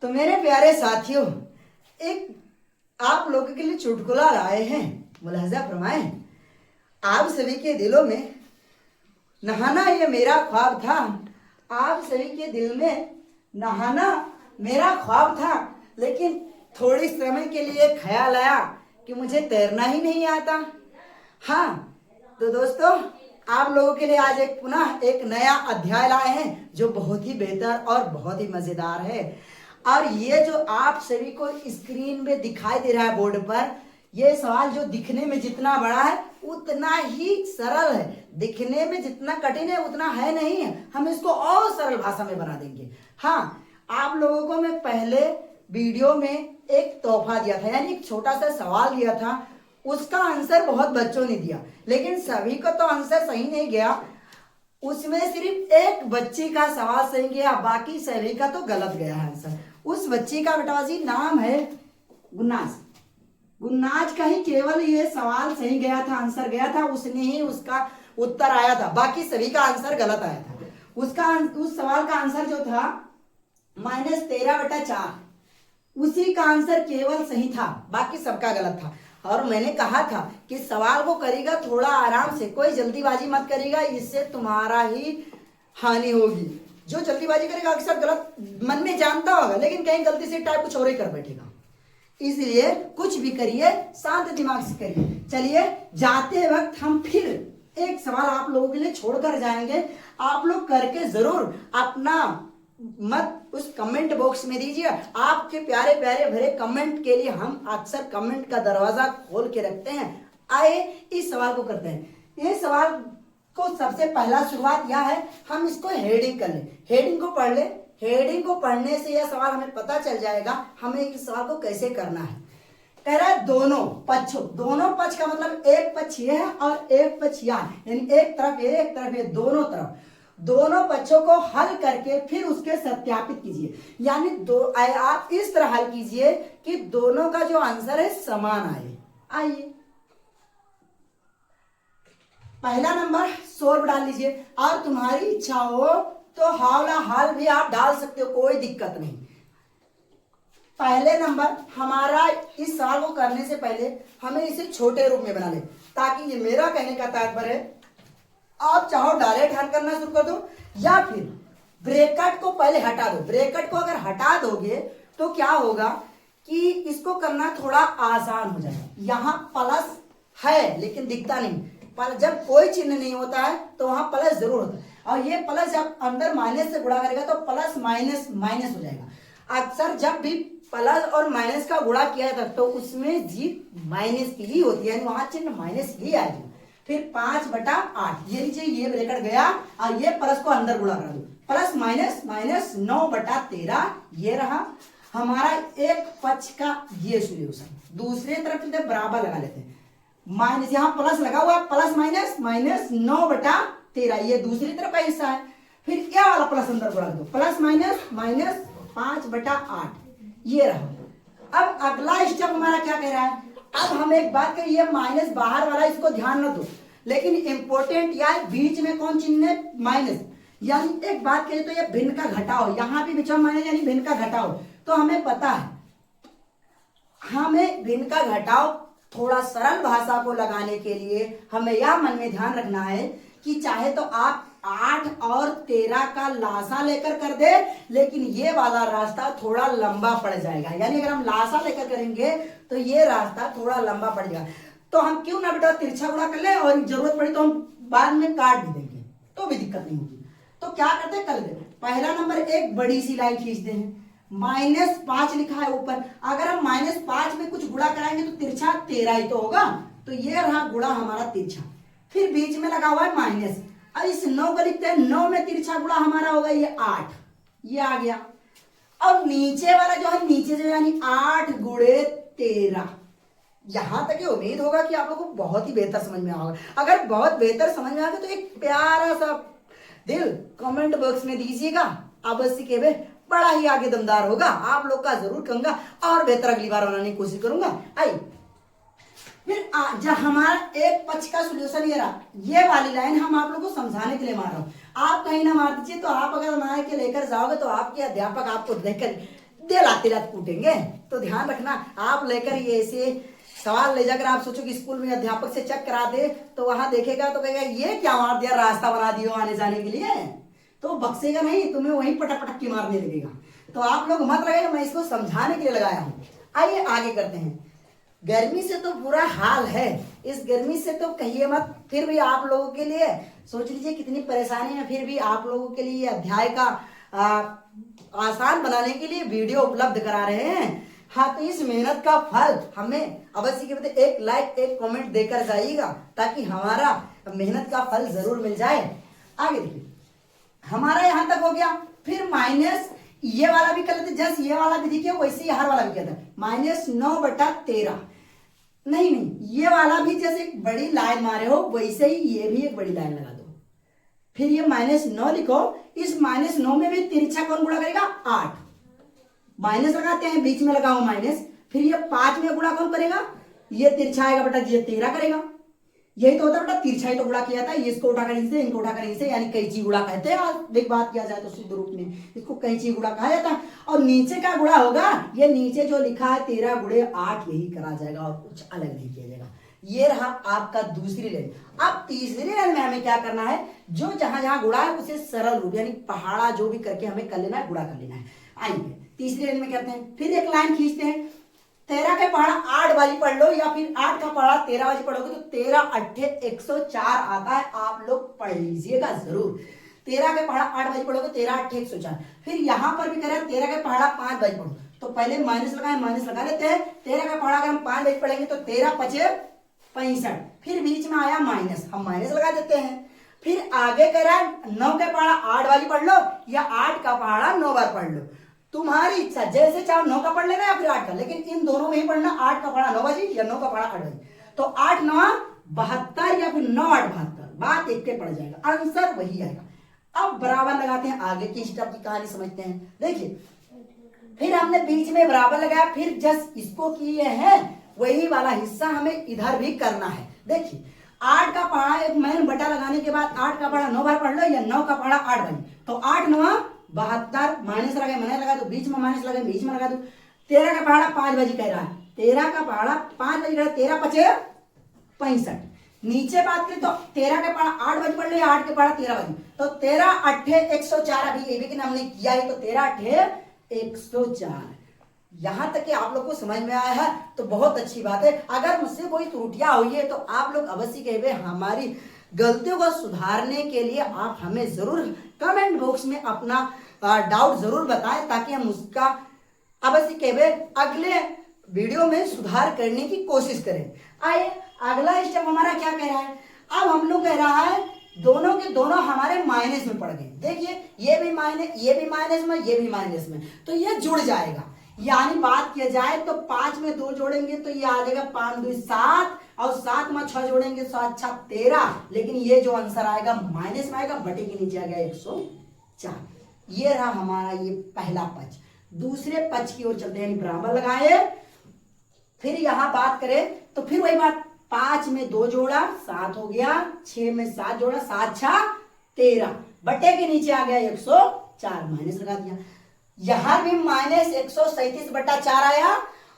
तो मेरे प्यारे साथियों, एक आप लोगों के लिए चुटकुला लाए हैं। मुलाहिजा फरमाएं। आप सभी के दिलों में नहाना ये मेरा ख्वाब था। आप सभी के दिल में नहाना मेरा ख्वाब था, लेकिन थोड़ी समय के लिए ख्याल आया कि मुझे तैरना ही नहीं आता। हाँ, तो दोस्तों, आप लोगों के लिए आज पुनः एक नया अध्याय लाए हैं जो बहुत ही बेहतर और बहुत ही मजेदार है। और ये जो आप सभी को स्क्रीन में दिखाई दे रहा है बोर्ड पर, ये सवाल जो दिखने में जितना बड़ा है उतना ही सरल है। दिखने में जितना कठिन है उतना है नहीं है। हम इसको और सरल भाषा में बना देंगे। हाँ, आप लोगों को मैं पहले वीडियो में एक तोहफा दिया था, यानी एक छोटा सा सवाल दिया था। उसका आंसर बहुत बच्चों ने दिया, लेकिन सभी को तो आंसर सही नहीं गया। उसमें सिर्फ एक बच्ची का सवाल सही गया, बाकी सभी का तो गलत गया है आंसर। उस बच्ची का बेटाजी नाम है गुन्नाज। गुन्नाज का ही केवल ये सवाल सही गया था, आंसर गया था, उसने ही उसका उत्तर आया था, बाकी सभी का आंसर गलत आया था। उस सवाल का आंसर जो था -13/4, उसी का आंसर केवल सही था, बाकी सबका गलत था। और मैंने कहा था कि सवाल को करेगा थोड़ा आराम से, कोई जल्दीबाजी मत करेगा, इससे तुम्हारा ही हानि होगी। जो जल्दीबाजी करेगा अक्सर गलत मन में जानता होगा, लेकिन कहीं गलती से टाइप कुछ और ही कर बैठेगा। इसलिए कुछ भी करिए शांत दिमाग से करिए। चलिए, जाते वक्त हम फिर एक सवाल आप लोगों के लिए छोड़कर जाएंगे। आप लोग करके जरूर अपना मत उस कमेंट बॉक्स में दीजिए। आपके प्यारे प्यारे भरे कमेंट के लिए हम अक्सर कमेंट का दरवाजा खोल के रखते हैं। आइए इस सवाल को करते हैं। ये सवाल को सबसे पहला शुरुआत यह है, हम इसको हेडिंग कर ले, हेडिंग को पढ़ ले। हेडिंग को पढ़ने से यह सवाल हमें पता चल जाएगा हमें इस सवाल को कैसे करना है। कह रहा है दोनों पक्षों, दोनों पक्ष का मतलब एक पक्ष ये है और एक पक्ष यह है, यानी एक तरफ ये एक तरफ ये, दोनों तरफ दोनों पक्षों को हल करके फिर उसके सत्यापित कीजिए। यानी आप इस तरह हल कीजिए कि दोनों का जो आंसर है समान आए। आइए, पहला नंबर सोल्व डाल लीजिए, और तुम्हारी इच्छा हो तो हावला हाल भी आप डाल सकते हो, कोई दिक्कत नहीं। पहले नंबर हमारा इस सवाल को करने से पहले हमें इसे छोटे रूप में बना ले, ताकि ये मेरा कहने का तात्पर्य है आप चाहो डायरेक्ट हल करना शुरू कर दो, या फिर ब्रैकेट को पहले हटा दो। ब्रैकेट को अगर हटा दोगे तो क्या होगा कि इसको करना थोड़ा आसान हो जाएगा। यहाँ प्लस है लेकिन दिखता नहीं, पर जब कोई चिन्ह नहीं होता है तो वहां प्लस जरूर होता है, और ये प्लस जब अंदर माइनस से गुणा करेगा तो प्लस माइनस माइनस हो जाएगा। अक्सर जब भी प्लस और माइनस का गुणा किया जाता है तो उसमें जीत माइनस की ही होती है, वहां चिन्ह माइनस ही आएगी। फिर 5/8 ये नीचे ये ब्रैकेट गया और ये प्लस को अंदर गुणा करा दो, प्लस माइनस माइनस 9/13 ये रहा हमारा एक पक्ष का ये सॉल्यूशन। दूसरे तरफ बराबर लगा लेते हैं, माइनस यहाँ प्लस लगा हुआ, प्लस माइनस माइनस 9/13 ये दूसरी तरफ का हिस्सा है। फिर क्या वाला प्लस अंदर गुणा दो, प्लस माइनस माइनस 5/8 ये रहा। अब अगला स्टेप हमारा क्या कह रहा है, अब हम एक बात करें, ये माइनस बाहर वाला इसको ध्यान न दो, लेकिन इंपॉर्टेंट या बीच में कौन चिन्ह है, माइनस। यानी एक बात करें तो ये भिन्न का घटाव, यहां भी बीच में माइनस यानी भिन्न का घटाव। तो हमें पता है, हमें भिन्न का घटाव थोड़ा सरल भाषा को लगाने के लिए हमें यह मन में ध्यान रखना है कि चाहे तो आप 8 और 13 का लासा लेकर कर दे, लेकिन ये वाला रास्ता थोड़ा लंबा पड़ जाएगा। यानी अगर हम लासा लेकर करेंगे तो ये रास्ता थोड़ा लंबा पड़ जाएगा। तो हम क्यों ना बेटा तिरछा गुणा कर ले, और जरूरत पड़ी तो हम बाद में काट भी देंगे, तो भी दिक्कत नहीं होगी। तो क्या करते हैं, कर दे। पहला नंबर एक बड़ी सी लाइन खींच दे, -5 लिखा है ऊपर। अगर हम -5 में कुछ गुणा कराएंगे तो तिरछा 13 ही तो होगा, तो ये रहा गुणा हमारा तिरछा। फिर बीच में लगा हुआ है माइनस, अब इस 9 को लिखते हैं, 9 में तिरछा गुणा हमारा होगा ये 8, ये आ गया। अब नीचे वाला जो है, नीचे जो यानी 8 गुणे 13, यहां तक ये उम्मीद होगा कि आप लोगों को बहुत ही बेहतर समझ में आएगा। अगर बहुत बेहतर समझ में आएगा तो एक प्यारा सा दिल कमेंट बॉक्स में दीजिएगा, अवश्य के वे बड़ा ही आगे दमदार होगा। आप लोग का जरूर कहूंगा और बेहतर अगली बार बनाने की कोशिश करूंगा। आइए, फिर जब हमारा एक पक्ष का सॉल्यूशन ये रहा, ये वाली लाइन हम आप लोगों को समझाने के लिए मार रहा हूं, आप कहीं ना मार दीजिए। तो आप अगर बना के लेकर जाओगे तो आपके अध्यापक आपको देखकर कुत्ते लाते लाते कूटेंगे। तो ध्यान रखना, आप लेकर ये ऐसे सवाल ले जाकर आप सोचो कि स्कूल में अध्यापक से चेक करा दे तो वहां देखेगा तो कहेगा ये क्या मार दिया, रास्ता बना दिया आने जाने के लिए, तो बख्शेगा नहीं, तुम्हें वहीं पटक पटक के मारने लगेगा। तो आप लोग मत लगाइए, मैं इसको समझाने के लिए लगाया हूं। आइए आगे करते हैं। गर्मी से तो बुरा हाल है, इस गर्मी से तो कहिए मत, फिर भी आप लोगों के लिए सोच लीजिए कितनी परेशानी है, फिर भी आप लोगों के लिए अध्याय का आसान बनाने के लिए वीडियो उपलब्ध करा रहे हैं। हाँ, तो इस मेहनत का फल हमें अवश्य के बदले एक लाइक एक कमेंट देकर जाइएगा ताकि हमारा मेहनत का फल जरूर मिल जाए। आगे देखिए, हमारा यहां तक हो गया। फिर माइनस ये वाला भी कर लेते, जस्ट ये वाला भी देखिए, वैसे ही हर वाला भी कहता है -9/13। नहीं नहीं, ये वाला भी जैसे एक बड़ी लाइन मारे हो वैसे ही ये भी एक बड़ी लाइन लगा दो। फिर ये -9 लिखो, इस -9 में भी तिरछा कौन गुणा करेगा? 8। माइनस लगाते हैं, बीच में लगाओ माइनस। फिर ये 5 में गुणा कौन करेगा? ये तिरछा आएगा बेटा, ये 13 करेगा। यही तो होता है बेटा, तिरछा ही तो गुणा किया था, इसको उठाकर इनसे, इनको उठाकर इनसे, यानी कैंची गुणा कहते हैं। एक बात किया जाए तो शुद्ध रूप में इसको कैंची गुणा कहा जाता है। और नीचे का गुणा होगा, ये नीचे जो लिखा है 13 गुणे 8 यही करा जाएगा और कुछ अलग नहीं किया जाएगा। ये रहा आपका दूसरी लाइन। अब तीसरी लाइन में हमें क्या करना है, जो जहां जहां गुणा है उसे सरल रूप यानी पहाड़ा जो भी करके हमें कर लेना है, गुणा कर लेना है। आइए तीसरी लाइन में करते हैं। फिर एक लाइन खींचते हैं, 13 का पहाड़ा 8 बारी पढ़ लो या फिर 8 का पहाड़ा 13 बारी पढ़ोगे तो 13 8 104 आता है। आप लोग पढ़ लीजिएगा जरूर। 13 का पहाड़ा 8 बारी पढ़ोगे 13 8 104। फिर यहां पर भी करें 13 का पहाड़ा 5 बारी पढ़ो, तो पहले माइनस लगाए, माइनस लगा लेते हैं। 13 का पहाड़ा अगर हम 5 बारी पढ़ेंगे तो 13 5 65। फिर बीच में आया माइनस, हम माइनस लगा देते हैं। फिर आगे कह रहा है 9 का पहाड़ा 8 बारी पढ़ लो या 8 का पहाड़ा 9 बार पढ़ लो, तुम्हारी इच्छा, जैसे चाहो 9 का पढ़ लेना या फिर 8 का, लेकिन इन दोनों में ही पढ़ना। 8 का पढ़ा 9 बजी या 9 का पढ़ा 8 बजी, तो 8 9 72 या फिर 9 8 72, बात एक के पड़ जाएगा, आंसर वही आएगा। अब बराबर लगाते हैं, आगे की स्टेप की कहानी समझते हैं। देखिए, फिर हमने बीच में बराबर लगाया, फिर जस्ट इसको किए हैं वही वाला हिस्सा हमें इधर भी करना है। देखिए 8 का पढ़ा, एक मैन बटा लगाने के बाद 8 का पढ़ा 9 बार पढ़ लो या 9 का पढ़ा 8 बार, तो 8 9 72, माइनस लगे मैंने लगा दो, बीच में माइनस लगे बीच में लगा दो। 13 का पहाड़ा 5 बजे कह रहा है, 13 का पहाड़ा 5 बजे कह रहा है, 13 5 65। नीचे बात करें तो 13 का पहाड़ा 8 बजे पढ़ लो या 8 के पहाड़ा 13 बजे, तो 13 8 104 अभी ये भी हमने किया है, तो 13 8 104। यहां तक कि आप लोग को समझ में आया है तो बहुत अच्छी बात है। अगर मुझसे कोई त्रुटियां हुई है तो आप लोग अवश्य कहिए, हमारी गलतियों को सुधारने के लिए आप हमें जरूर कमेंट बॉक्स में अपना डाउट जरूर बताएं ताकि हम उसका अवश्य कहिए अगले वीडियो में सुधार करने की कोशिश करें। आइए अगला स्टेप हमारा क्या कह रहा है। अब हम लोग कह रहा है दोनों के दोनों हमारे माइनस में पड़ गए। देखिए ये भी माइनस, ये भी माइनस में, ये भी माइनस में, तो ये जुड़ जाएगा। यानी बात किया जाए तो 5 में 2 जोड़ेंगे तो ये आ जाएगा 5 2 7, और 7 में 6 जोड़ेंगे 7 6 13, लेकिन ये जो आंसर आएगा माइनस में आएगा, बटे के नीचे आ गया 104। ये रहा हमारा ये पहला पक्ष। दूसरे पक्ष की ओर चलते हैं, बराबर लगाए। फिर यहां बात करें तो फिर वही बात, 5 में 2 जोड़ा 7 हो गया, 6 में 7 जोड़ा 7 6 13, बटे के नीचे आ गया 104, माइनस लगा दिया। यहां भी -137/4 आया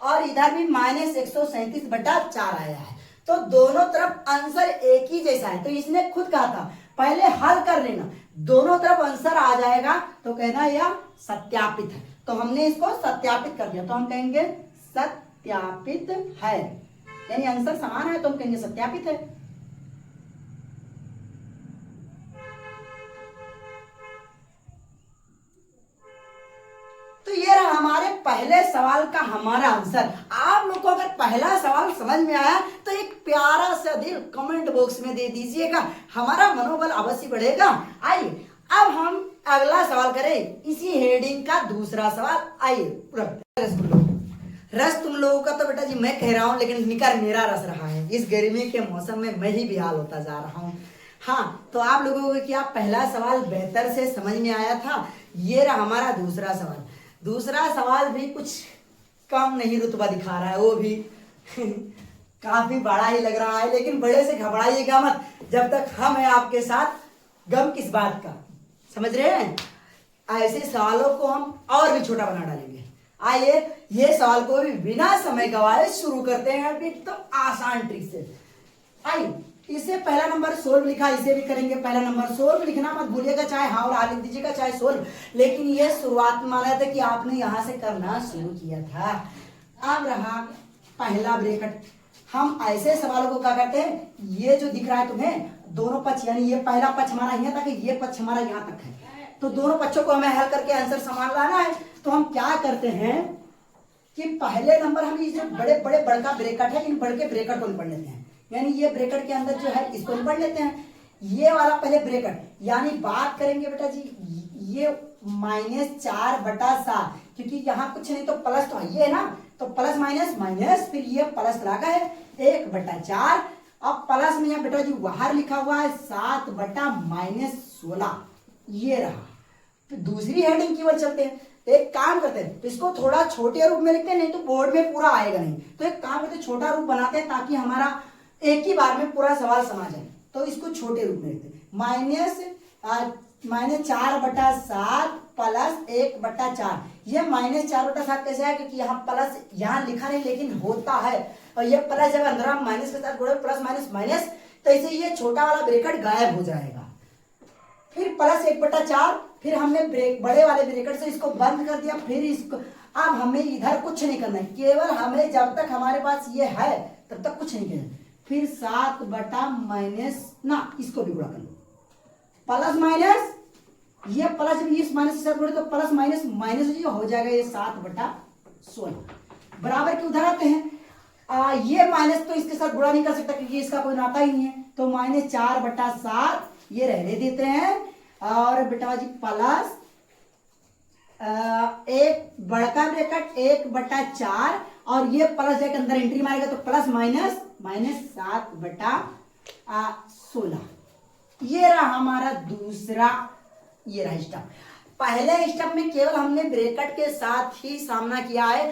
और इधर भी -137/4 आया है, तो दोनों तरफ आंसर एक ही जैसा है। तो इसने खुद कहा था पहले हल कर लेना, दोनों तरफ आंसर आ जाएगा तो कहना यह सत्यापित है। तो हमने इसको सत्यापित कर दिया, तो हम कहेंगे सत्यापित है, यानी आंसर समान है तो हम कहेंगे सत्यापित है। तो ये रहा हमारे पहले सवाल का हमारा आंसर। आप लोग को अगर पहला सवाल समझ में आया तो एक प्यारा सा दिल कमेंट बॉक्स में दे दीजिएगा, हमारा मनोबल अवश्य बढ़ेगा। आइए अब हम अगला सवाल करें, इसी हेडिंग का दूसरा सवाल। आइए रस तुम लोगों का तो बेटा जी मैं कह रहा हूं, लेकिन निकर मेरा रस रहा है। इस गर्मी के मौसम में मैं ही बेहाल होता जा रहा हूं। हाँ, तो आप लोगों को क्या पहला सवाल बेहतर से समझ में आया था? ये रहा हमारा दूसरा सवाल। दूसरा सवाल भी कुछ कम नहीं रुतबा दिखा रहा है, वो भी काफी बड़ा ही लग रहा है, लेकिन बड़े से घबराइएगा मत, जब तक हम हैं आपके साथ। गम किस बात का, समझ रहे हैं? ऐसे सवालों को हम और भी छोटा बना डालेंगे। आइए ये सवाल को भी बिना समय गवाए शुरू करते हैं अभी तो आसान ट्रिक से। आइए इसे पहला नंबर सोल्व लिखा, इसे भी करेंगे। पहला नंबर सोल्व लिखना मत भूलिएगा, चाहे हाँ और हाँ लिख दीजिएगा चाहे सोल्व, लेकिन ये शुरुआत में माना था कि आपने यहां से करना शुरू किया था। अब रहा पहला ब्रैकेट। हम ऐसे सवालों को क्या करते हैं, ये जो दिख रहा है तुम्हें दोनों पक्ष, यानी ये पहला पक्ष हमारा यहाँ तक है, ये पक्ष हमारा यहाँ तक है, तो दोनों पक्षों को हमें हल करके आंसर समान लाना है। तो हम क्या करते हैं कि पहले नंबर हम ये जो बड़े बड़े बड़का ब्रैकेट है, इन बड़के ब्रैकेट को पढ़ लेते हैं, यानी ये ब्रैकेट के अंदर जो है इसको पढ़ लेते हैं। ये वाला पहले ब्रैकेट, यानी बात करेंगे बेटा जी ये -4/7, क्योंकि यहाँ कुछ नहीं तो प्लस तो ये है ना, तो प्लस माइनस माइनस, फिर ये प्लस लगा है 1/4। अब प्लस में यहाँ बेटा जी बाहर लिखा हुआ है 7/-16, ये रहा। फिर दूसरी हेडिंग की ओर चलते हैं। एक काम करते हैं, इसको थोड़ा छोटे रूप में लिखते हैं, नहीं तो बोर्ड में पूरा आएगा नहीं, तो एक काम करते हैं छोटा रूप बनाते हैं ताकि हमारा एक ही बार में पूरा सवाल समझ जाए। तो इसको छोटे रूप में लिखते हैं, -4/7 प्लस 1/4। ये -4/7 कैसे है, क्योंकि यहाँ प्लस यहाँ लिखा नहीं लेकिन होता है, और ये प्लस जब अंदर हम माइनस के साथ जोड़े प्लस माइनस माइनस, तो इसे ये छोटा वाला ब्रैकेट गायब हो जाएगा। फिर प्लस 1/4, फिर हमने बड़े वाले ब्रैकेट से इसको बंद कर दिया। फिर इसको अब हमें इधर कुछ नहीं करना है, केवल हमें जब तक हमारे पास ये है तब तक कुछ नहीं करना। फिर 7/- ना, इसको भी गुणा कर लो, प्लस माइनस, ये प्लस जब इस माइनस के साथ जोड़े तो प्लस माइनस माइनस हो जाएगा, ये 7/16 बराबर के उधर आते हैं। ये माइनस तो इसके साथ गुणा नहीं कर सकता क्योंकि इसका कोई नाता ही नहीं है, तो -4/7 ये रहने देते हैं। और बेटा जी प्लस एक बड़का ब्रैकेट 1/4, और ये प्लस जाके अंदर एंट्री मारेगा तो प्लस माइनस माइनस 7/16। ये रहा हमारा दूसरा, ये रहा स्टेप। पहले स्टेप में केवल हमने ब्रैकेट के साथ ही सामना किया है।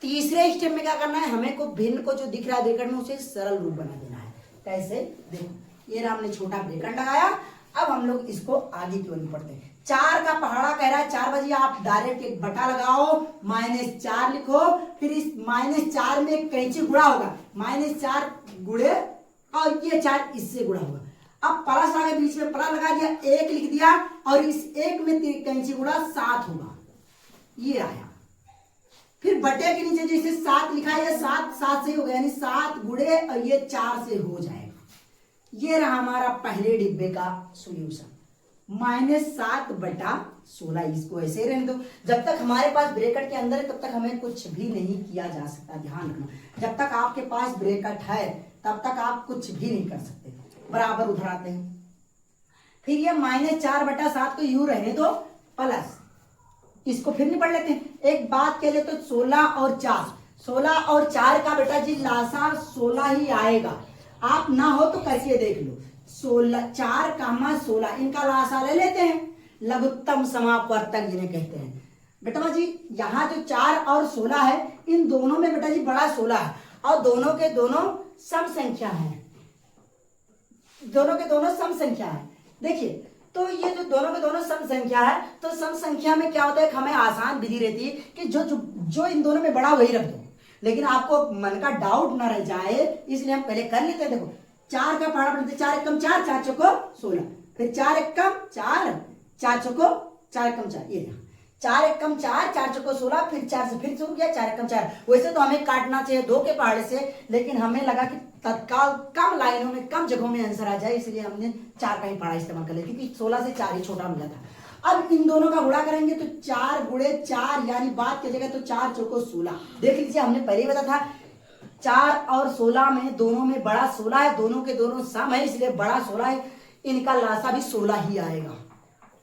तीसरे स्टेप में क्या करना है, हमें को भिन्न को जो दिख रहा है ब्रैकेट में उसे सरल रूप बना देना है। कैसे, देखो ये रहा हमने छोटा ब्रैकेट लगाया। अब हम लोग इसको आगे की ओर पढ़ते हैं। 4 का पहाड़ा कह रहा है 4 बजे, आप डायरेक्ट एक बटा लगाओ, -4 लिखो, फिर इस -4 में कैंची गुणा होगा, -4 गुणे और ये 4 इससे गुणा होगा। अब प्लस आ गया, बीच में प्लस लगा दिया, 1 लिख दिया, और इस 1 में कैंची गुणा 7 होगा, ये आया। फिर बटे के नीचे जैसे 7 लिखा है, 7 से हो गया, यानी 7 गुणे और ये 4 से हो जाएगा। ये रहा हमारा पहले डिब्बे का सॉल्यूशन, -7/16। इसको ऐसे ही रहने दो, जब तक हमारे पास ब्रैकेट के अंदर है तब तक हमें कुछ भी नहीं किया जा सकता। ध्यान रखना, जब तक आपके पास ब्रैकेट है तब तक आप कुछ भी नहीं कर सकते। बराबर उधर आते हैं। फिर ये -4/7 को यूं रहने दो, प्लस इसको फिर नहीं पढ़ लेते हैं। एक बात कह ले तो 16 और 4 का बेटा जी लासा 16 ही आएगा। आप ना हो तो करके देख लो, 4, इनका लासा ले लेते हैं, लघुत्तम समापवर्तक जिन्हें कहते हैं। बेटा जी यहाँ जो 4 और 16 है, इन दोनों में बेटा जी बड़ा 16 है, और दोनों के दोनों सम संख्या है, दोनों के दोनों सम संख्या है। देखिए, तो ये जो दोनों के दोनों सम संख्या है, तो सम संख्या में क्या होता है, हमें आसान विधि रहती है कि जो इन दोनों में बड़ा वही रख दो, लेकिन आपको मन का डाउट ना रह जाए इसलिए हम पहले कर लेते हैं। देखो 4 का पहाड़ा बनते 4 एकम 4, 4 चौको 16, फिर 4 एकम 4, 4 चौको 4 एकम 4, ये 4 एकम 4, 4 चौको 16, फिर 4 से फिर शुरू किया 4 एकम 4। वैसे तो हमें काटना चाहिए 2 के पहाड़े से, लेकिन हमें लगा कि तत्काल कम लाइनों में कम जगहों में आंसर आ जाए, इसलिए हमने 4 का ही पहाड़ा इस्तेमाल कर लिया, क्योंकि 16 से 4 ही छोटा मिला था। अब इन दोनों का गुणा करेंगे तो 4 गुणे 4, यानी बात की जगह तो 4 चौको 16। देख लीजिए, हमने पहले ही बताया था 4 और 16 में दोनों में बड़ा 16 है, दोनों के दोनों सम है, इसलिए बड़ा 16 है, इनका लासा भी 16 ही आएगा।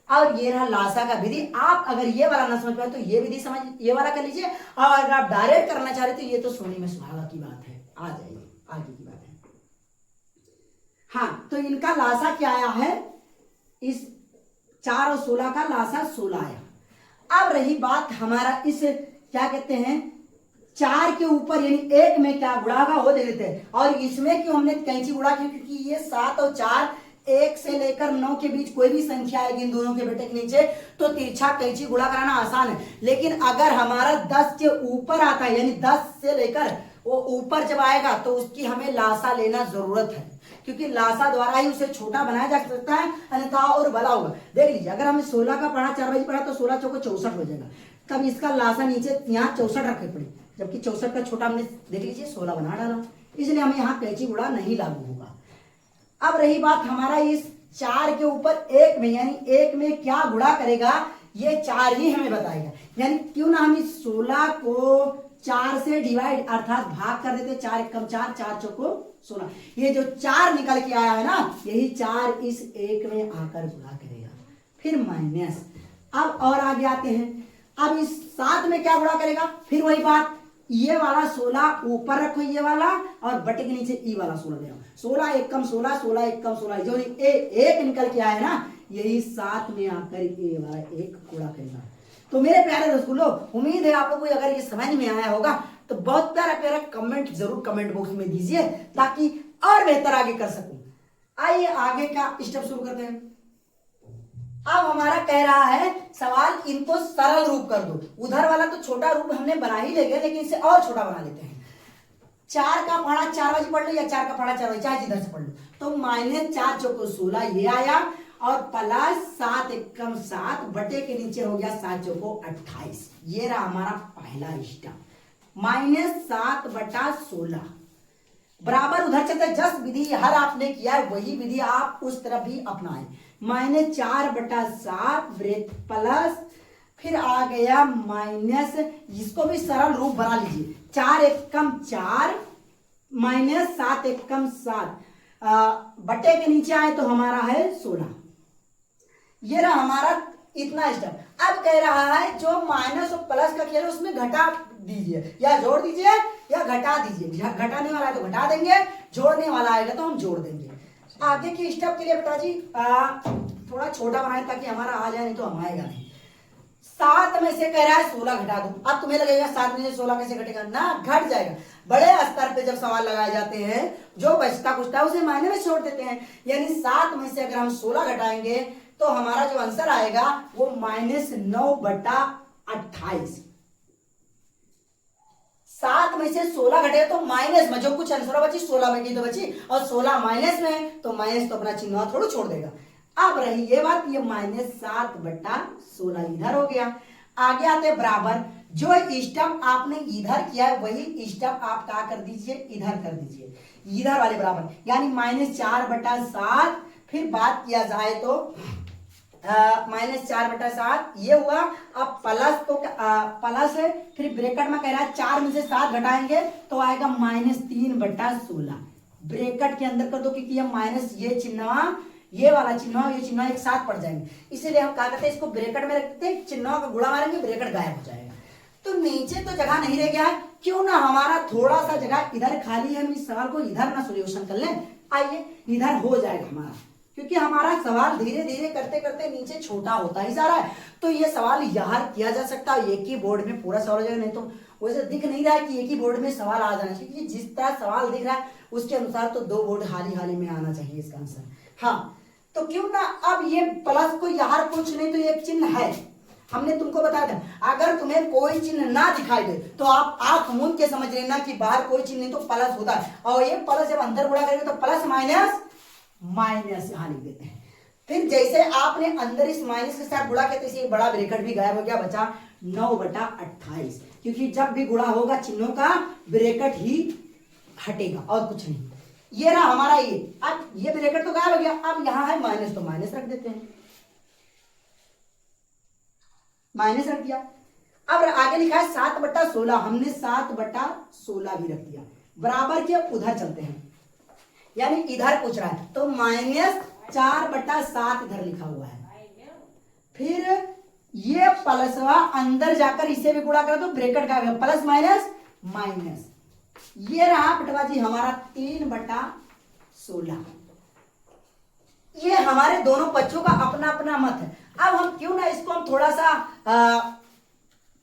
और ये रहा लासा का विधि। आप अगर ये वाला ना समझ पाए तो ये विधि समझ, ये वाला कर लीजिए, और अगर आप डायरेक्ट करना चाह रहे तो ये तो सोने में सुहागा की बात है, आ जाइए आगे की बात है। हाँ, तो इनका लासा क्या आया है, इस 4 और 16 का लासा 16 आया। अब रही बात हमारा इस क्या कहते हैं 4 के ऊपर, यानी 1 में क्या गुणा होगा वो दे देते हैं, और इसमें क्यों हमने कैंची गुणा की, क्योंकि ये 7 और 4 1 से लेकर 9 के बीच कोई भी संख्या आएगी इन दोनों के बेटे के नीचे तो तिरछा कैंची गुणा कराना आसान है। लेकिन अगर हमारा 10 के ऊपर आता है, यानी 10 से लेकर वो ऊपर जब आएगा तो उसकी हमें लासा लेना जरूरत है, क्योंकि लासा द्वारा ही उसे छोटा बनाया जा सकता है, अन्यथा और बड़ा होगा। देख लीजिए, अगर हमें 16 का पढ़ा 4 बजे पढ़ा तो 16 चौको 64 हो जाएगा। तब इसका लासा नीचे यहाँ 64 रखे पड़े, जबकि 64 का छोटा हमने देख लीजिए 16 बना डाला, इसलिए हमें यहाँ कैंची गुणा नहीं लागू होगा। अब रही बात हमारा इस 4 के ऊपर 1 में, यानी 1 में क्या गुणा करेगा ये 4 ही हमें बताएगा। यानी क्यों ना हम इस 16 को 4 से डिवाइड अर्थात भाग कर देते, 4 एकम 4, 4 चौको 16। ये जो 4 निकल के आया है ना, यही 4 इस 1 में आकर गुणा करेगा, फिर माइनस। अब और आगे आते हैं, अब इस 7 में क्या गुणा करेगा, फिर वही बात, ये वाला 16 ऊपर रखो, ये वाला, और बटे के नीचे ई वाला 16 ले आओ। 16 एकम 16, 16 एकम 16, जो एक निकल के आया ना, यही 7 में आकर ये वाला 1 गुणा करेगा। तो मेरे प्यारे दोस्तों, उम्मीद है आप लोगों को अगर ये समझ में आया होगा तो बहुत प्यारा प्यारा कमेंट जरूर कमेंट बॉक्स में दीजिए, ताकि और बेहतर आगे कर सकूं। आइए आगे का स्टेप शुरू करते हैं। अब हमारा कह रहा है सवाल, इनको सरल रूप कर दो। उधर वाला तो छोटा रूप हमने बना ही लेंगे, लेकिन इसे और छोटा बना लेते हैं। 4 का पढ़ा 4 बजे पढ़ लो, या 4 का पढ़ा 4 बजे, चाहे जिधर से पढ़ लो। तो माइनस 4 चौको 16 ये आया, और प्लस 7 एकम 7 बटे के नीचे हो गया 7 चौको 28। ये रहा हमारा पहला स्टेप, -7 बटा 16 बराबर उधर चलते। जस विधि हर आपने किया है वही विधि आप उस तरफ भी अपनाएं। -4 बटा 7 ब्रेक प्लस, फिर आ गया माइनस, इसको भी सरल रूप बना लीजिए, 4 एकम 4 -7 एकम 7 बटे के नीचे आए तो हमारा है 16। ये रहा हमारा इतना स्टेप। अब कह रहा है जो माइनस और प्लस का खेल है उसमें घटा दीजिए, या जोड़ दीजिए या घटा दीजिए। घटाने वाला है तो घटा देंगे, जोड़ने वाला आएगा तो हम जोड़ देंगे। आगे के स्टेप के लिए बेटा जी थोड़ा छोटा बनाए ताकि हमारा आ जाए, नहीं तो हम आएगा नहीं। 7 में से कह रहा है 16 घटा दो। अब तुम्हें लगेगा 7 में से 16 कैसे घटेगा, ना घट जाएगा। बड़े स्तर पे जब सवाल लगाए जाते हैं जो बचता कुछता उसे मायने में छोड़ देते हैं। यानी 7 में से अगर हम 16 घटाएंगे तो हमारा जो आंसर आएगा वो -9 बटा 28। 7 में से 16 घटे तो माइनस में जो कुछ आंसर बची 16 में की तो बची, और 16 माइनस में तो माइनस तो अपना चिन्ह थोड़ा छोड़ देगा। अब रही ये बात, ये -7 बटा 16 इधर हो गया। आगे आते बराबर, जो स्टेप आपने इधर किया है वही स्टेप आप क्या कर दीजिए, इधर कर दीजिए, इधर वाले बराबर, यानी -4 बटा 7। फिर बात किया जाए तो -4 बटा 7 ये हुआ। अब प्लस तो प्लस है, फिर ब्रैकेट में कह रहा है 4 में से 7 घटाएंगे तो आएगा -3 बटा 16। ब्रैकेट के अंदर कर दो, क्योंकि ये माइनस ये चिन्ह, ये वाला चिन्ह, ये चिन्ह एक साथ पड़ जाएंगे, इसीलिए हम क्या करते हैं इसको ब्रैकेट में रखते हैं, चिन्हों का गुणा मारेंगे ब्रैकेट गायब हो जाएगा। तो नीचे तो जगह नहीं रह गया है, क्यों ना हमारा थोड़ा सा जगह इधर खाली है, हम इस सवाल को इधर ना सोल्यूशन कर लें। आइए इधर हो जाएगा हमारा, क्योंकि हमारा सवाल धीरे धीरे करते करते नीचे छोटा होता ही जा रहा है। तो ये सवाल यहाँ किया जा सकता है, एक ही बोर्ड में पूरा सवाल हो जाएगा। नहीं तो वैसे दिख नहीं रहा है कि एक ही बोर्ड में सवाल आ जाना चाहिए, क्योंकि जिस तरह सवाल दिख रहा है उसके अनुसार तो 2 बोर्ड हाल ही में आना चाहिए इसका आंसर। हाँ, तो क्यों ना अब ये प्लस को यहाँ कुछ नहीं तो एक चिन्ह है, हमने तुमको बताया था। अगर तुम्हें कोई चिन्ह ना दिखाई दे तो आप आंख मूंद के समझ लेना कि बाहर कोई चिन्ह नहीं तो प्लस होता है, और ये प्लस जब अंदर गुणा करेंगे तो प्लस माइनस माइनस यहाँ लिख देते हैं। फिर जैसे आपने अंदर इस माइनस के साथ गुणा किया, तो बड़ा ब्रैकेट भी गायब हो गया, बचा 9 बटा 28। क्योंकि जब भी गुणा होगा चिन्हों का ब्रैकेट ही हटेगा और कुछ नहीं। ये रहा हमारा ये, अब ये ब्रैकेट तो गायब हो गया, अब यहाँ है माइनस तो माइनस रख देते हैं, माइनस रख दिया। अब आगे लिखा है 7 बटा 16, हमने 7 बटा 16 भी रख दिया। बराबर के उधर चलते हैं, यानी इधर पूछ रहा है तो -4 बटा 7 इधर लिखा हुआ है। फिर ये प्लसवा अंदर जाकर इसे भी गुणा करो तो ब्रैकेट का प्लस माइनस माइनस। ये रहा बेटवा जी हमारा 3 बटा 16। ये हमारे दोनों बच्चों का अपना अपना मत है। अब हम क्यों ना इसको हम थोड़ा सा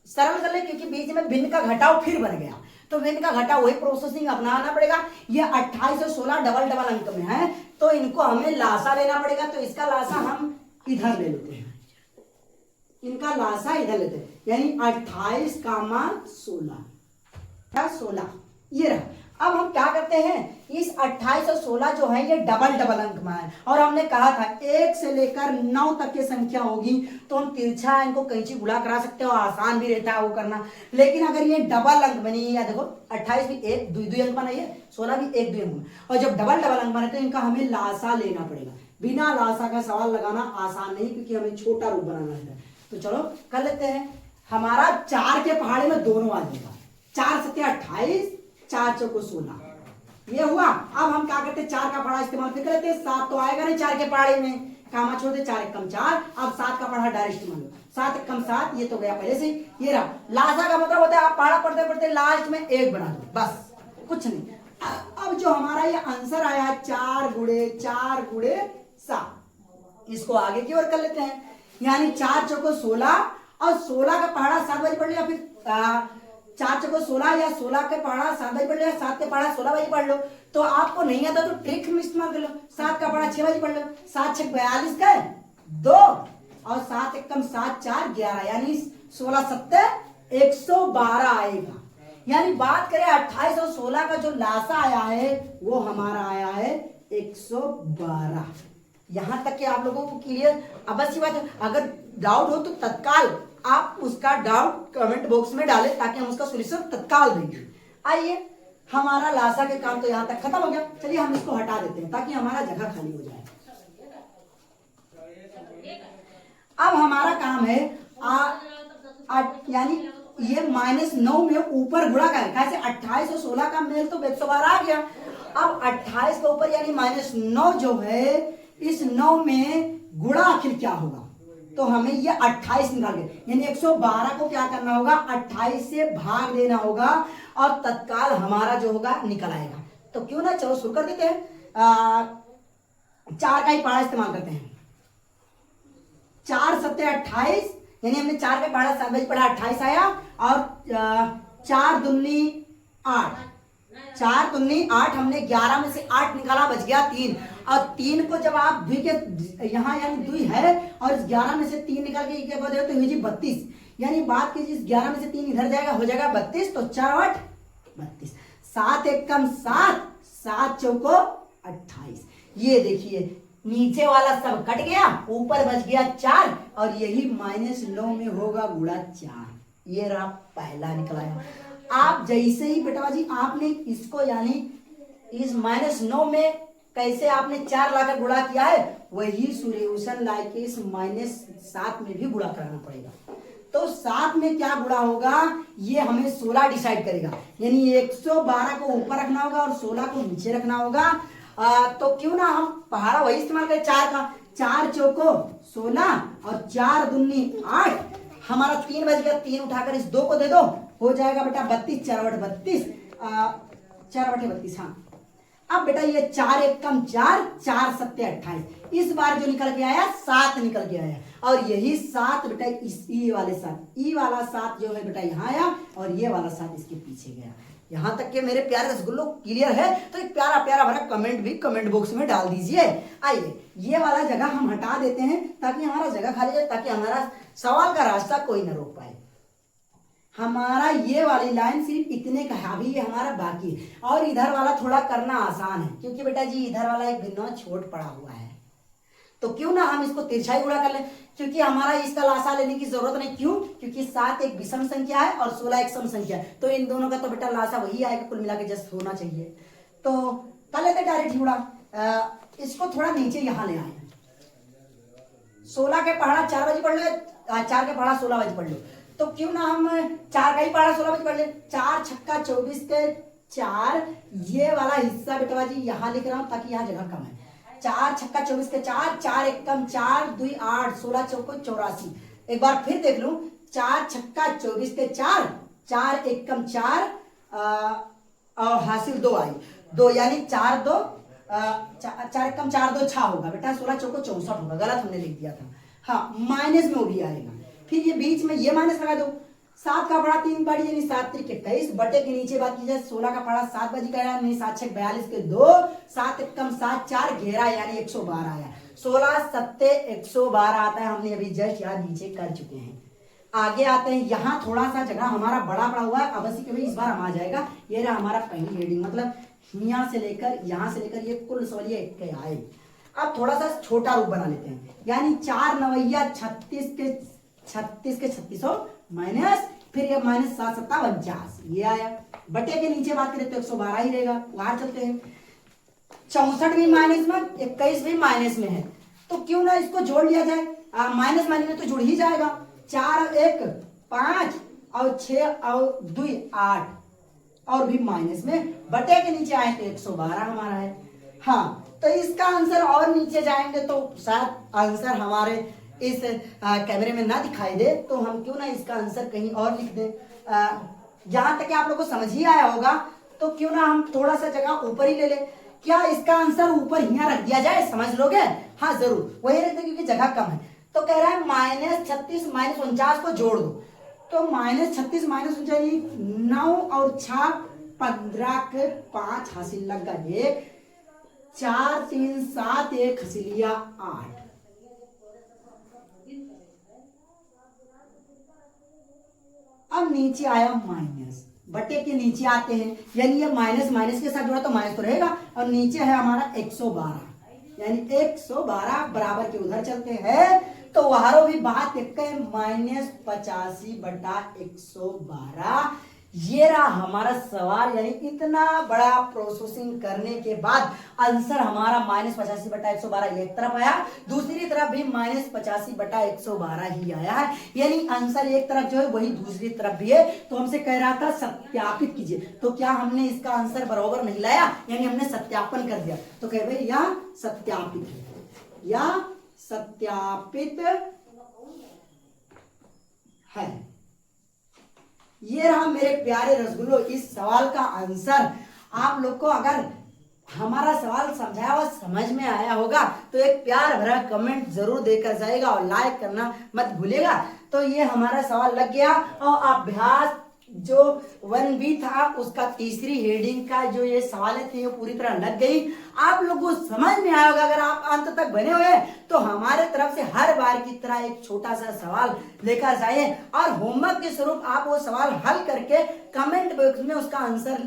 सरल कर ले, क्योंकि बीच में भिन्न का घटाव फिर बन गया, तो फिर इनका घटा वही प्रोसेसिंग अपनाना पड़ेगा। ये 28 और 16 डबल डबल अंक में है, तो इनको हमें लासा लेना पड़ेगा। तो इसका लासा हम इधर ले लेते हैं, इनका लासा इधर लेते हैं, यानी 28 कामा 16 ये रहा। अब हम क्या करते हैं, इस 28 और 16 जो है ये डबल डबल अंक में है, और हमने कहा था 1 से लेकर 9 तक की संख्या होगी तो हम तिरछा इनको कैंची गुणा करा सकते हो, आसान भी रहता है वो करना। लेकिन अगर ये डबल अंक में नहीं है, देखो 28 भी एक दुई अंक में नहीं है, 16 भी एक दुई अंक में, और जब डबल डबल अंक में है तो इनका हमें लासा लेना पड़ेगा। बिना लासा का सवाल लगाना आसान नहीं, क्योंकि हमें छोटा रूप बनाना है। तो चलो कर लेते हैं। हमारा 4 के पहाड़े में दोनों आ जाएगा, 4 सत्ते 28, 4 चौको 16 ये हुआ। अब हम क्या करते हैं, 4 का पहाड़ा इस्तेमाल फिर करते हैं, 7 तो आएगा नहीं 4 के पहाड़े में, कामा छोड़ दे, 4 एकम 4। अब 7 का पहाड़ा डायरेक्ट इस्तेमाल, 7 एकम 7 ये तो गया पहले से। ये रहा लासा का मतलब होता है आप पहाड़ा पढ़ते पढ़ते लास्ट में 1 बना दो, बस कुछ नहीं। अब जो हमारा ये आंसर आया 4 गुणे 7, इसको आगे की ओर कर लेते हैं, यानी 4 चौको 16 और 16 का पहाड़ा 7 बजे पढ़ लो, या फिर 4 चौको 16 या 16 के पहाड़ा 7 बजे पढ़ लो, या 7 के पहाड़ा 16 बजे पढ़ लो। तो आपको नहीं आता तो ट्रिक में इस्तेमाल कर लो, 7 का पहाड़ा 6 बजे पढ़ लो, 7 6 42 का 2 और 7 एकम 7 4 11, यानी 16 सत्ते 112 आएगा। यानी बात करें 28 और 16 का जो लासा आया है वो हमारा आया है 112। यहां तक कि आप लोगों को क्लियर। अब बस ये बात है, अगर डाउट हो तो तत्काल आप उसका डाउट कमेंट बॉक्स में डालें, ताकि हम उसका सॉल्यूशन तत्काल देंगे। आइए, हमारा लासा के काम तो यहां तक खत्म हो गया। चलिए हम इसको हटा देते हैं ताकि हमारा जगह खाली हो जाए। अब हमारा काम है यानी ये -9 में ऊपर गुणा करें, कैसे 28 और 16 का मेल तो 112 आ गया। अब 28 के ऊपर यानी -9 जो है, इस 9 में गुणा आखिर क्या होगा, तो हमें ये 28 निकाल के, यानी 112 को क्या करना होगा, 28 से भाग देना होगा और तत्काल हमारा जो होगा निकल आएगा। तो क्यों ना, चलो शुरू कर देते हैं। 4 का ही पहाड़ा इस्तेमाल करते हैं, 4 सत्ते 28, यानी हमने 4 का पहाड़ा 7 बजे पढ़ा, 28 आया, और 4 दूनी 8, 4 दूनी 8, हमने 11 में से 8 निकाला, बच गया 3, और 3 को जब आप द्वि के यहाँ यानी द्वि है और इस 11 में से 3 निकाल के क्या बोलते हो, तो हुई जी 32। यानी बात कीजिए, इस 11 में से 3 इधर जाएगा, हो जाएगा 32, तो 4 8 32, 7 एकम 7, 7 चौको 28। ये देखिए नीचे वाला सब कट गया, ऊपर बच गया 4, और यही -9 में होगा गुणा 4। ये रहा पहला निकलाया। आप जैसे ही बेटा जी आपने इसको यानी इस -9 में कैसे आपने 4 लाकर गुणा किया है, वही सॉल्यूशन लाके इस -7 में भी गुणा कराना पड़ेगा। तो 7 में क्या गुणा होगा, ये हमें 16 डिसाइड करेगा, यानी 112 को ऊपर रखना होगा और 16 को नीचे रखना होगा। तो क्यों ना हम पहाड़ा वही इस्तेमाल करें 4 का, 4 चौको 16 और 4 दूनी 8, हमारा 3 बज गया, 3 उठाकर इस 2 को दे दो, हो जाएगा बेटा 32, 4 बटे 32, 4 बटे 32। हाँ, अब बेटा ये 4 एकम 4, 4 सत्ते 28, इस बार जो निकल के आया 7 निकल के आया, और यही 7 बेटा इस ई वाले 7, ई वाला 7 जो है बेटा यहाँ आया, और ये वाला 7 इसके पीछे गया। यहां तक के मेरे प्यारे रसगुल्लो क्लियर है, तो एक प्यारा प्यारा भरा कमेंट भी कमेंट बॉक्स में डाल दीजिए। आइए, ये वाला जगह हम हटा देते हैं ताकि हमारा जगह खाली जाए, ताकि हमारा सवाल का रास्ता कोई ना रोक पाए। हमारा ये वाली लाइन सिर्फ इतने का है, अभी ये हमारा बाकी है, और इधर वाला थोड़ा करना आसान है, क्योंकि बेटा जी इधर वाला एक बिंदु छोट पड़ा हुआ है। तो क्यों ना हम इसको तिरछाई गुणा कर लें, क्योंकि हमारा इसका लासा लेने की जरूरत नहीं। क्यों, क्योंकि 7 एक विषम संख्या है और 16 एक सम संख्या है, तो इन दोनों का तो बेटा लासा वही आएगा, कुल मिला के जस्ट होना चाहिए। तो कर लेते डायरेक्ट गुणा। इसको थोड़ा नीचे यहाँ ले आए, 16 के पहाड़ा 4 बजे पढ़ लो, 4 के पहाड़ा 16 बजे पढ़ लो, तो क्यों ना हम 4 का ही पहाड़ा 16 बजे पढ़ ले। 4 छक्का 24 के 4, ये वाला हिस्सा बेटा जी यहाँ लिख रहा हूं ताकि यहाँ जगह कम है। 4 छक्का 24 के 4, 4 एकम 4, 2 8, 16 चौको 84। एक बार फिर देख लूं, 4 छक्का 24 के 4, 4 एकम 4, और हासिल 2 आई 2, यानी 4 2, 4 एकम 4 2 6 होगा बेटा, 16 चौको 64 होगा, गलत हमने लिख दिया था। हाँ, माइनस में वो भी आएगा, फिर ये बीच में ये माइनस लगा दो, 7 का पढ़ा 3 बड़ी यानी 7 त्रिक 21 बटे के नीचे बात की जाए 16 का पढ़ा 7 बजी का यानी 7 छक 42 के 2 7 एकम 7 4 11 यानी 112 आया। 16 सत्ते 112 आता है, हमने अभी जस्ट यहाँ नीचे कर चुके हैं। आगे आते हैं, यहाँ थोड़ा सा जगह हमारा बड़ा पड़ा हुआ है, अवश्य के भाई इस बार हम आ जाएगा। ये रहा हमारा पहली हेडिंग, मतलब यहाँ से लेकर ये कुल सवालिया एक के आए। अब थोड़ा सा छोटा रूप बना लेते हैं, यानी 4 नवैया 36 के 3600 माइनस फिर ये माइनस 7 सत्ता 49 ये आया। बटे के नीचे बात करें तो 112 ही रहेगा, बाहर चलते हैं। 64 भी माइनस में 21 भी माइनस में है, तो क्यों ना इसको जोड़ लिया जाए। माइनस माइनस में तो जुड़ ही जाएगा। 4 1 5 और 6 और 2 8 और भी माइनस में, बटे के नीचे आए तो 112 हमारा है। हाँ, तो इसका आंसर और नीचे जाएंगे तो शायद आंसर हमारे इस कैमरे में ना दिखाई दे, तो हम क्यों ना इसका आंसर कहीं और लिख दें। जहां तक आपलोग को समझ ही आया होगा, तो क्यों ना हम थोड़ा सा जगह ऊपर ही ले लें। क्या इसका आंसर ऊपर यहाँ रख दिया जाए, समझ लोगे? हाँ जरूर, वही रहते क्योंकि जगह कम है। तो कह रहा है माइनस 36 माइनस 49 को जोड़ दो, तो माइनस 36 माइनस 49 9 और 6 15 के 5 हासिल लग गए 1 4 3 7 1 हासिल लिया 8। अब नीचे आया माइनस, बटे के नीचे आते हैं, यानी ये माइनस माइनस के साथ जुड़ा तो माइनस तो रहेगा, और नीचे है हमारा 112, यानी 112 बराबर के उधर चलते हैं, तो वहां भी बात एक माइनस 85 बटा 112। ये रहा हमारा सवाल, यानी इतना बड़ा प्रोसेसिंग करने के बाद आंसर हमारा माइनस 85 बटा 112 एक तरफ आया, दूसरी तरफ भी माइनस 85 बटा 112 ही आया है, यानी आंसर एक तरफ जो है वही दूसरी तरफ भी है। तो हमसे कह रहा था सत्यापित कीजिए, तो क्या हमने इसका आंसर बराबर नहीं लाया, यानी हमने सत्यापन कर दिया। तो कह भाई यह सत्यापित है, या सत्यापित है। ये रहा मेरे प्यारे रसगुल्लो इस सवाल का आंसर। आप लोग को अगर हमारा सवाल समझाया हुआ समझ में आया होगा तो एक प्यार भरा कमेंट जरूर देकर जाएगा और लाइक करना मत भूलेगा। तो ये हमारा सवाल लग गया, और अभ्यास जो 1B था उसका तीसरी हेडिंग का जो ये सवाल थे वो पूरी तरह लग गई। आप लोगों को समझ में आया होगा, अगर आप अंत तक बने हुए तो हमारे तरफ से हर बार की तरह एक छोटा सा सवाल लेकर जाइए, और होमवर्क के स्वरूप आप वो सवाल हल करके कमेंट बॉक्स में उसका आंसर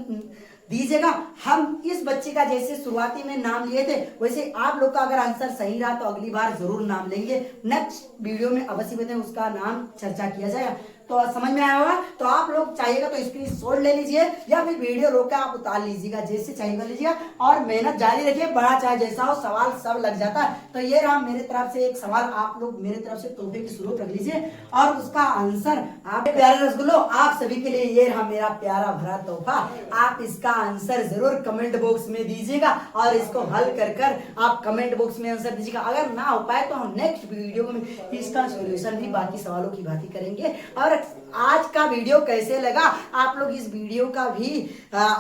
दीजिएगा। हम इस बच्चे का जैसे शुरुआती में नाम लिए थे वैसे आप लोग का अगर आंसर सही रहा तो अगली बार जरूर नाम लेंगे, नेक्स्ट वीडियो में अवश्य बताएं उसका नाम चर्चा किया जाएगा। तो समझ में आया होगा, तो आप लोग चाहिएगा तो स्क्रीनशॉट ले लीजिए या फिर वीडियो रोक आप उतार लीजिएगा, जैसे चाहिए लीजिएगा, और मेहनत जारी रखिए, बड़ा चाहे जैसा हो सवाल सब लग जाता है। तो ये रहा मेरे तरफ से एक सवाल, आप लोग मेरे तरफ से तोहफे की स्वरूप रख लीजिए, और उसका आंसर आप प्यारे रसगुल्लो आप सभी के लिए ये रहा मेरा प्यारा भरा तोहफा। आप इसका आंसर जरूर कमेंट बॉक्स में दीजिएगा, और इसको हल कर आप कमेंट बॉक्स में आंसर दीजिएगा। अगर ना हो पाए तो हम नेक्स्ट वीडियो में इसका सोल्यूशन भी बाकी सवालों की बात करेंगे। और आज का वीडियो कैसे लगा आप लोग इस वीडियो का भी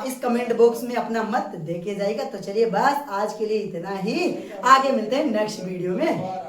इस कमेंट बॉक्स में अपना मत देके जाएगा। तो चलिए बस आज के लिए इतना ही, आगे मिलते हैं नेक्स्ट वीडियो में।